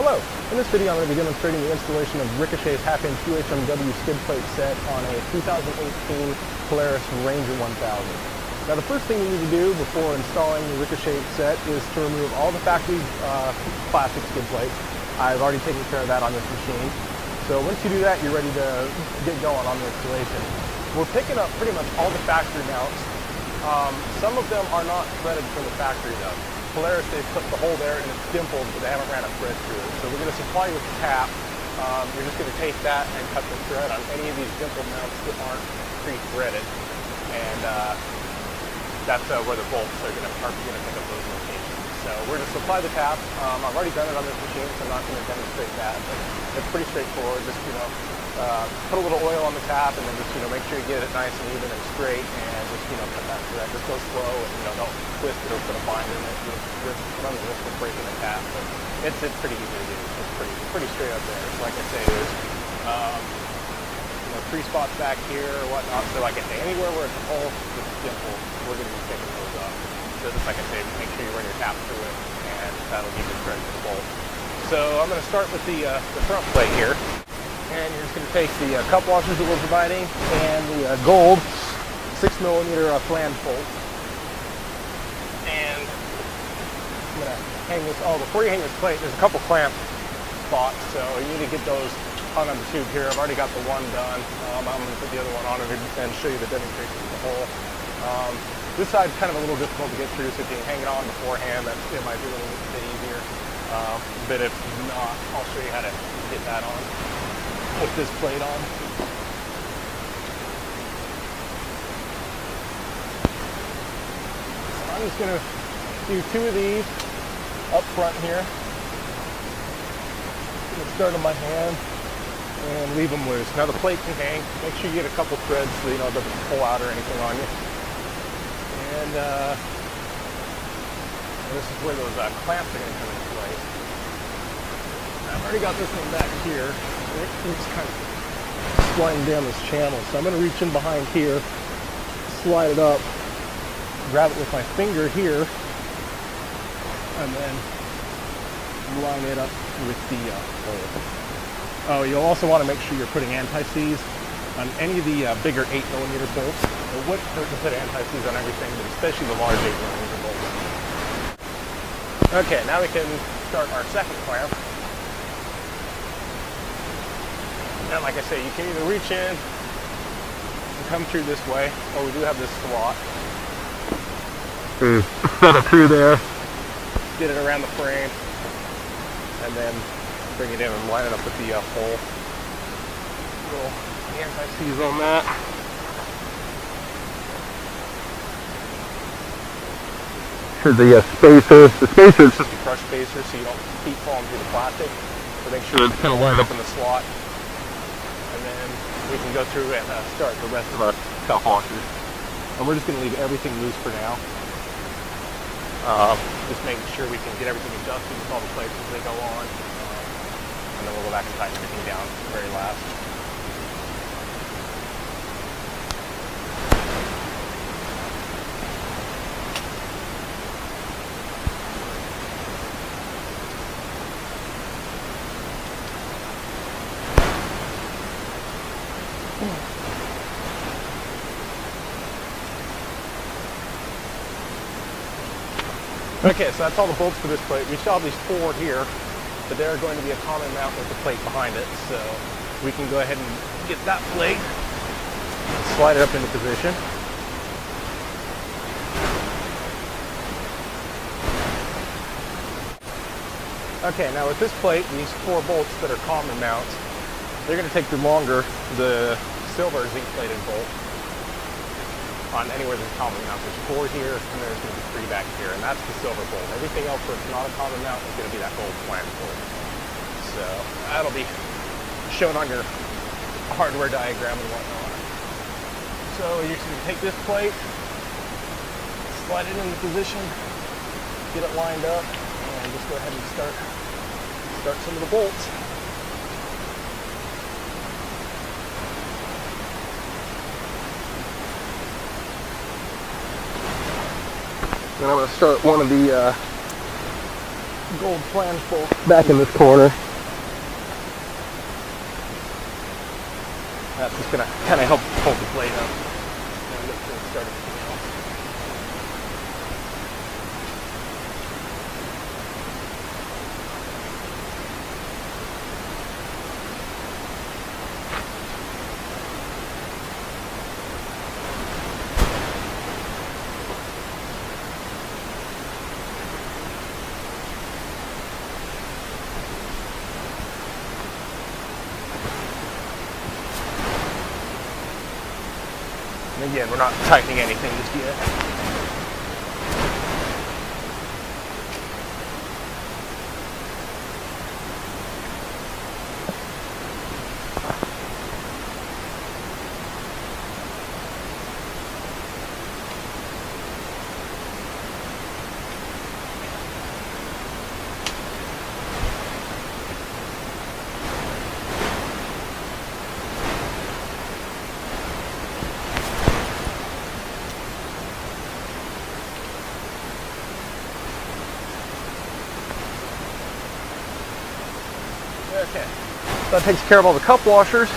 Hello! In this video I'm going to be demonstrating the installation of Ricochet's half-inch UHMW skid plate set on a 2018 Polaris Ranger 1000. Now the first thing you need to do before installing the Ricochet set is to remove all the factory plastic skid plates. I've already taken care of that on this machine. So once you do that, you're ready to get going on the installation. We're picking up pretty much all the factory mounts. Some of them are not threaded from the factory though. Polaris, they've put the hole there and it's dimpled, but they haven't ran a thread through it. So we're going to supply you with the cap. You're just going to take that and cut the thread on any of these dimpled mounts that aren't pre-threaded. And that's where the bolts are going to pick up those locations. So we're going to supply the cap. I've already done it on this machine, so I'm not going to demonstrate that. But it's pretty straightforward. Just, put a little oil on the cap and then just, make sure you get it nice and even and straight and just, cut that thread. Just go slow and, don't twist it or put a binder in it. You're running the risk of breaking the cap. But it's pretty easy to do. It's pretty straight up there. So like I say, there's, 3 spots back here or whatnot. So like I say, anywhere where it's a hole that's dimpled, we're going to be picking those up. So just like I say, make sure you run your cap through it and that'll give you thread to the bolt. So I'm going to start with the front plate here. And you're just going to take the cup washers that we're providing and the gold 6mm flange bolt. And I'm going to hang this, before you hang this plate, there's a couple clamp spots, so you need to get those hung on the tube here. I've already got the one done. I'm going to put the other one on it and show you the demonstration of the hole. This side's kind of a little difficult to get through, so if you can hang it on beforehand, it might be a little bit easier. But if not, I'll show you how to get that on. Put this plate on. So I'm just going to do 2 of these up front here. I'm going to start on my hand and leave them loose. Now the plate can hang. Make sure you get a couple threads so it doesn't pull out or anything on you. And this is where those clamps are going to come into place. I've already got this one back here. It's kind of sliding down this channel. So I'm going to reach in behind here, slide it up, grab it with my finger here, and then line it up with the hole. Oh, you'll also want to make sure you're putting anti-seize on any of the bigger 8mm bolts. It wouldn't hurt to put anti-seize on everything, but especially the large 8mm bolts. Okay, now we can start our second clamp. And like I say, you can either reach in and come through this way, or we do have this slot. Set it through there. Get it around the frame, and then bring it in and line it up with the hole. Little anti-seize on that. Here's the spacer. The spacer is just a crush spacer, so you don't keep falling through the plastic. So make sure it's kind of lined up in the slot. And then we can go through and start the rest of our cup washers. And we're just going to leave everything loose for now. Just making sure we can get everything adjusted with all the plates as they go on. And then we'll go back and tighten everything down at the very last. Okay, so that's all the bolts for this plate. We still have these 4 here, but they're going to be a common mount with the plate behind it. So we can go ahead and get that plate, slide it up into position. Okay, now with this plate, these 4 bolts that are common mounts, they're going to take the silver zinc-plated bolt on anywhere there's a common mount. There's 4 here, and there's going to be 3 back here, and that's the silver bolt. Everything else where it's not a common mount is going to be that gold flange bolt. So that'll be shown on your hardware diagram and whatnot. So you can take this plate, slide it into position, get it lined up, and just go ahead and start some of the bolts. And I'm going to start one of the gold flange bolt back in this corner. That's just going to kind of help hold the plate up. And let's get started with something else. And again, we're not tightening anything just yet. Okay, so that takes care of all the cup washers.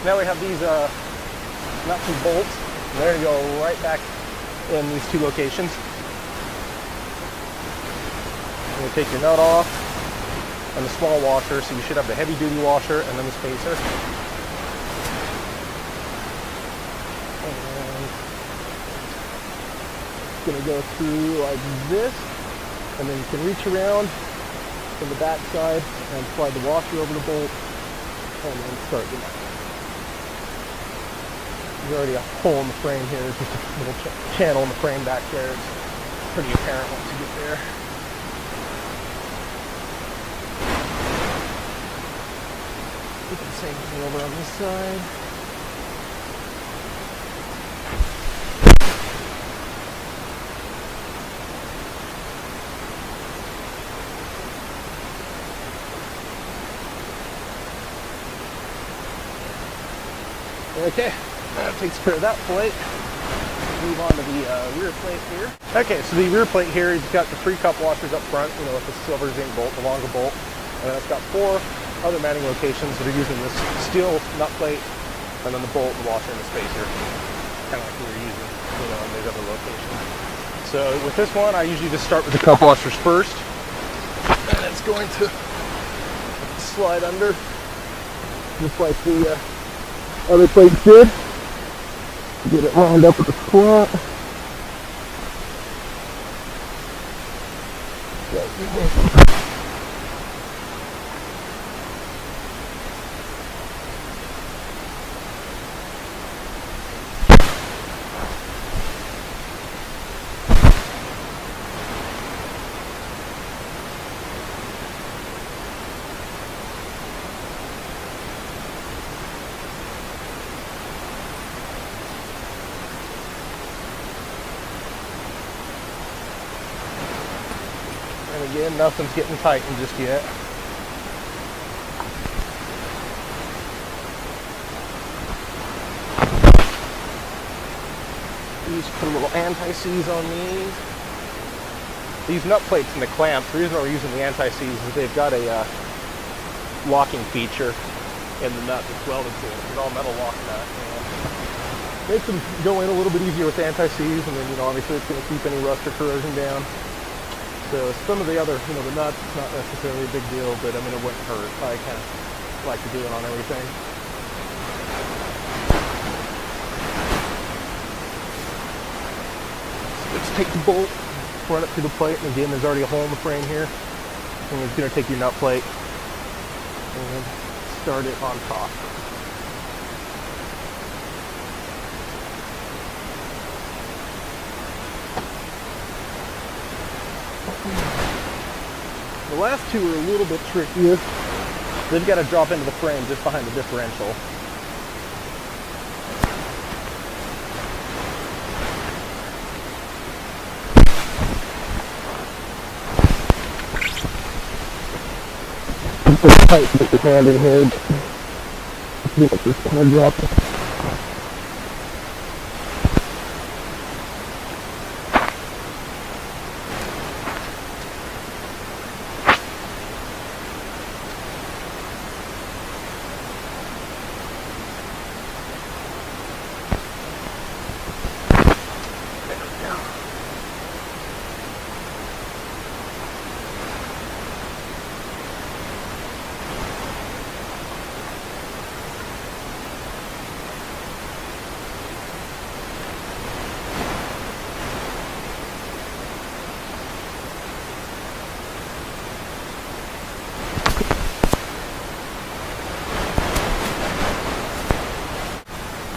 Now we have these nuts and bolts. And they're going to go right back in these two locations. You're going to take your nut off and the small washer, so you should have the heavy duty washer and then the spacer. And it's going to go through like this, and then you can reach around from the back side and slide the washer over the bolt and then start the nut. There's already a hole in the frame here. There's just a little channel in the frame back there. It's pretty apparent once you get there. Do the same thing over on this side. Okay, that takes care of that plate. Move on to the rear plate here. Okay, so the rear plate here, you've got the 3 cup washers up front, you know, with the silver zinc bolt, the longer bolt, and then it's got 4 other mounting locations that are using this steel nut plate, and then the bolt, the washer, and the spacer, kind of like we were using, you know, in these other locations. So with this one, I usually just start with the cup washers first, and it's going to slide under, just like the other plates did. Get it lined up with the slot. And again, nothing's getting tightened just yet. These put a little anti-seize on these. These nut plates and the clamps, the reason we're using the anti-seize is they've got a locking feature in the nut that's welded to it. It's an all metal lock nut. And makes them go in a little bit easier with the anti-seize, and then, you know, obviously it's going to keep any rust or corrosion down. So some of the other, you know, the nuts, not necessarily a big deal, but I mean, it wouldn't hurt. I kind of like to do it on everything. So let's take the bolt, run it through the plate, and again, there's already a hole in the frame here. And you're going to take your nut plate and start it on top. The last two are a little bit trickier. They've got to drop into the frame just behind the differential. It's tight with your hand in here. Pretty much just kind of drop it.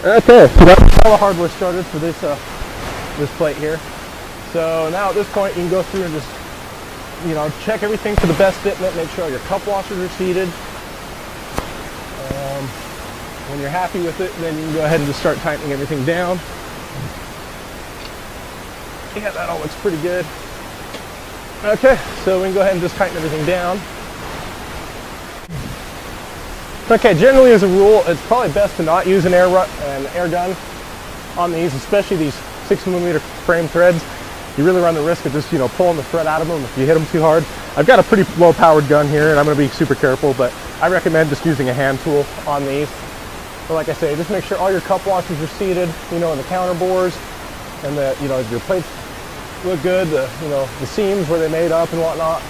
Okay, so that's all the hardware started for this this plate here. So now at this point you can go through and just, you know, check everything for the best fitment, make sure all your cup washers are seated. When you're happy with it, then you can go ahead and just start tightening everything down. Yeah, that all looks pretty good. Okay, so we can go ahead and just tighten everything down. Okay, generally as a rule, it's probably best to not use an air gun on these, especially these 6mm frame threads. You really run the risk of just, you know, pulling the thread out of them if you hit them too hard. I've got a pretty low powered gun here and I'm going to be super careful, but I recommend just using a hand tool on these. But like I say, just make sure all your cup washers are seated, you know, in the counter bores, and that, you know, your plates look good, you know, the seams where they made up and whatnot.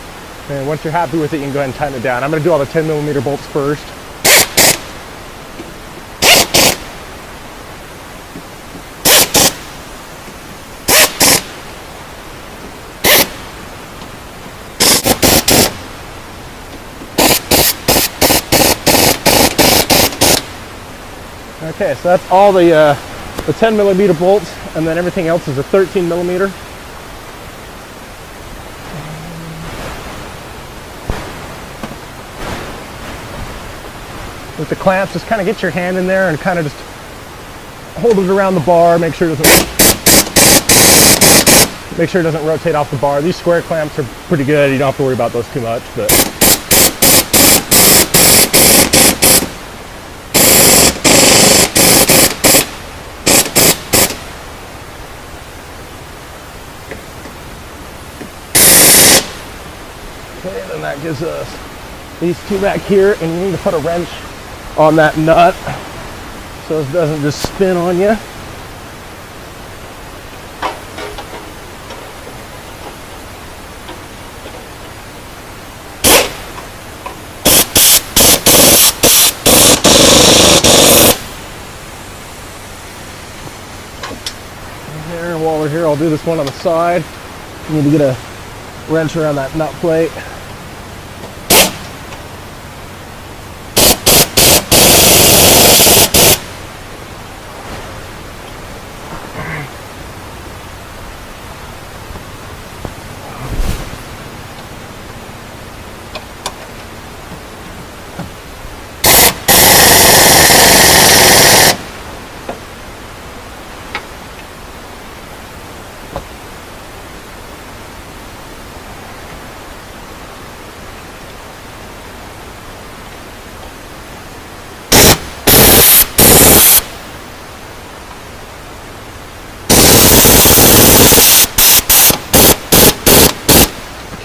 And once you're happy with it, you can go ahead and tighten it down. I'm going to do all the 10mm bolts first. Okay, so that's all the 10mm bolts, and then everything else is a 13mm. With the clamps, just kind of get your hand in there and kind of just hold it around the bar. Make sure it doesn't rotate off the bar. These square clamps are pretty good. You don't have to worry about those too much, but. Okay, then that gives us these two back here, and you need to put a wrench on that nut so it doesn't just spin on you. And while we're here, I'll do this one on the side. You need to get a wrench around that nut plate.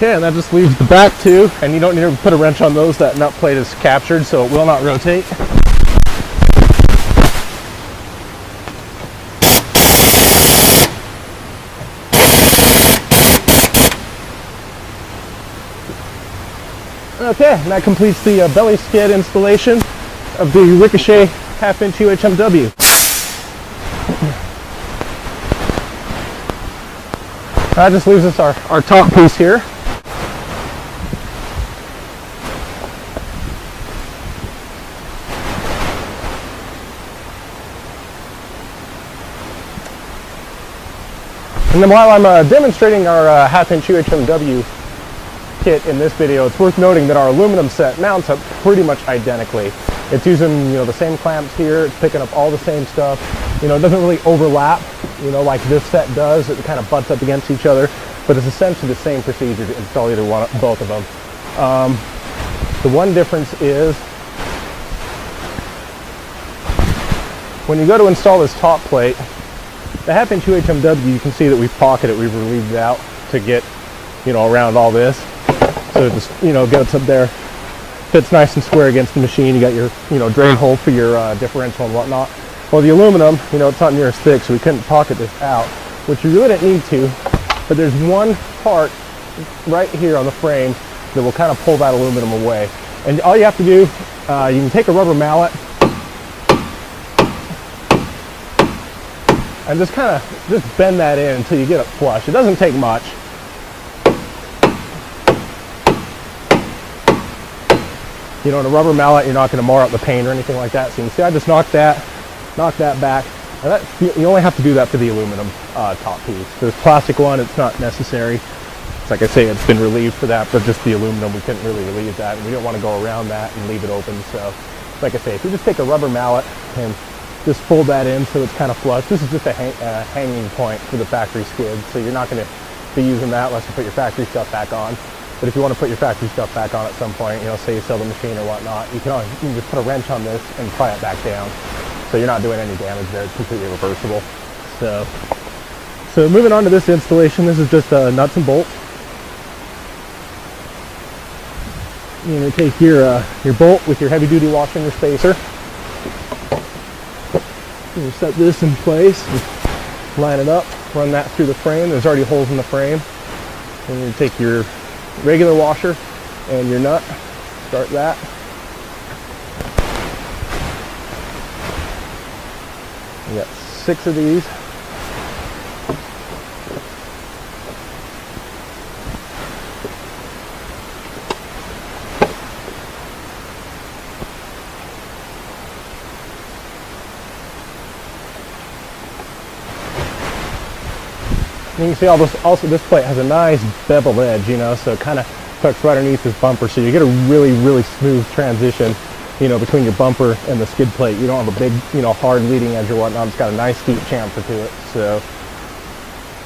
Okay, and that just leaves the back two, and you don't need to put a wrench on those. That nut plate is captured, so it will not rotate. Okay, and that completes the belly skid installation of the Ricochet half-inch UHMW. That just leaves us our top piece here. And then while I'm demonstrating our half-inch UHMW kit in this video, it's worth noting that our aluminum set mounts up pretty much identically. It's using, you know, the same clamps here. It's picking up all the same stuff. You know, it doesn't really overlap, you know, like this set does. It kind of butts up against each other, but it's essentially the same procedure to install either one, both of them. The one difference is when you go to install this top plate, the half-inch UHMW, you can see that we've pocketed it, we've relieved it out to get, you know, around all this. So it just, you know, gets up there, fits nice and square against the machine. You got your, you know, drain hole for your differential and whatnot. Well, the aluminum, you know, it's not near as thick, so we couldn't pocket this out, which you really didn't need to, but there's one part right here on the frame that will kind of pull that aluminum away. And all you have to do, you can take a rubber mallet and just kind of just bend that in until you get it flush. It doesn't take much. You know, in a rubber mallet, you're not going to mar up the paint or anything like that. So you can see I just knocked that knock that back. And you only have to do that for the aluminum top piece. There's plastic one, it's not necessary. It's like I say, it's been relieved for that, but just the aluminum, we couldn't really relieve that, and we don't want to go around that and leave it open. So, like I say, if you just take a rubber mallet and just fold that in so it's kind of flush. This is just a hanging point for the factory skid, so you're not going to be using that unless you put your factory stuff back on. But if you want to put your factory stuff back on at some point, you know, say you sell the machine or whatnot, you can just put a wrench on this and pry it back down. So you're not doing any damage there. It's completely reversible. So moving on to this installation, this is just nuts and bolts. You're going to take your bolt with your heavy duty washer and your spacer. You set this in place, line it up, run that through the frame. There's already holes in the frame. And you take your regular washer and your nut, start that. You got 6 of these. You can see also this plate has a nice bevel edge, you know, so it kind of hooks right underneath this bumper, so you get a really, really smooth transition, you know, between your bumper and the skid plate. You don't have a big, you know, hard leading edge or whatnot. It's got a nice deep chamfer to it, so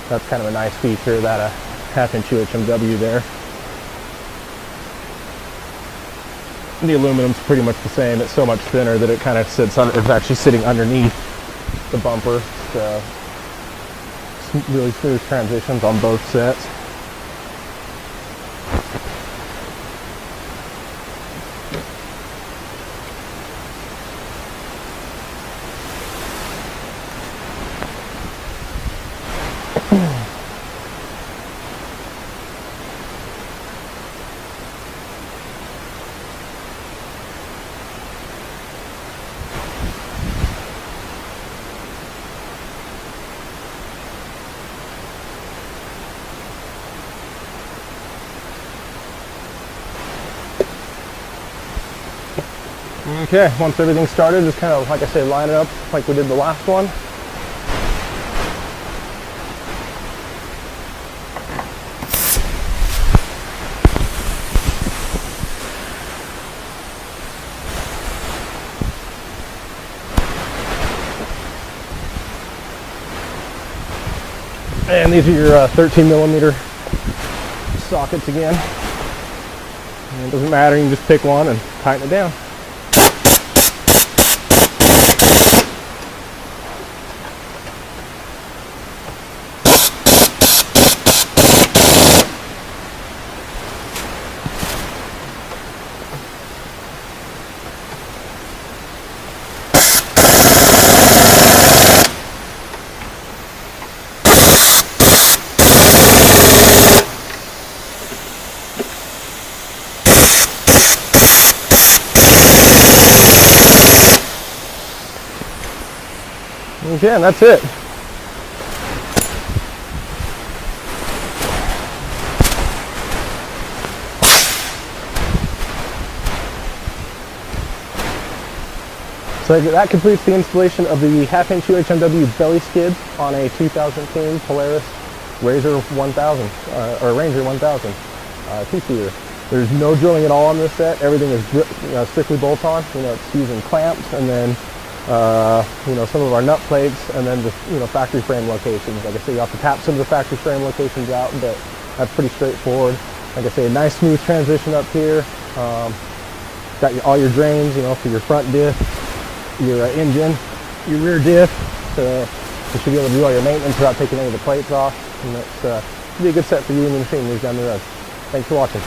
that's kind of a nice feature, that 1/2-inch UHMW there. And the aluminum's pretty much the same. It's so much thinner that it kind of sits on, it's actually sitting underneath the bumper, so really smooth transitions on both sets. Okay, once everything's started, just kind of, like I say, line it up like we did the last one. And these are your 13mm sockets again. And it doesn't matter, you can just pick one and tighten it down. Okay, and that's it. So that completes the installation of the 1/2-inch UHMW belly skid on a 2010 Polaris Ranger 1000, or Ranger 1000 two-seater. There's no drilling at all on this set. Everything is strictly bolt-on. You know, it's using clamps, and then you know, some of our nut plates, and then just, you know, factory frame locations. Like I say, you have to tap some of the factory frame locations out, but that's pretty straightforward. Like I say, a nice smooth transition up here. Got all your drains, you know, for your front diff, your engine, your rear diff. So you should be able to do all your maintenance without taking any of the plates off. And that's be a good set for you and your machine moves down the road. Thanks for watching.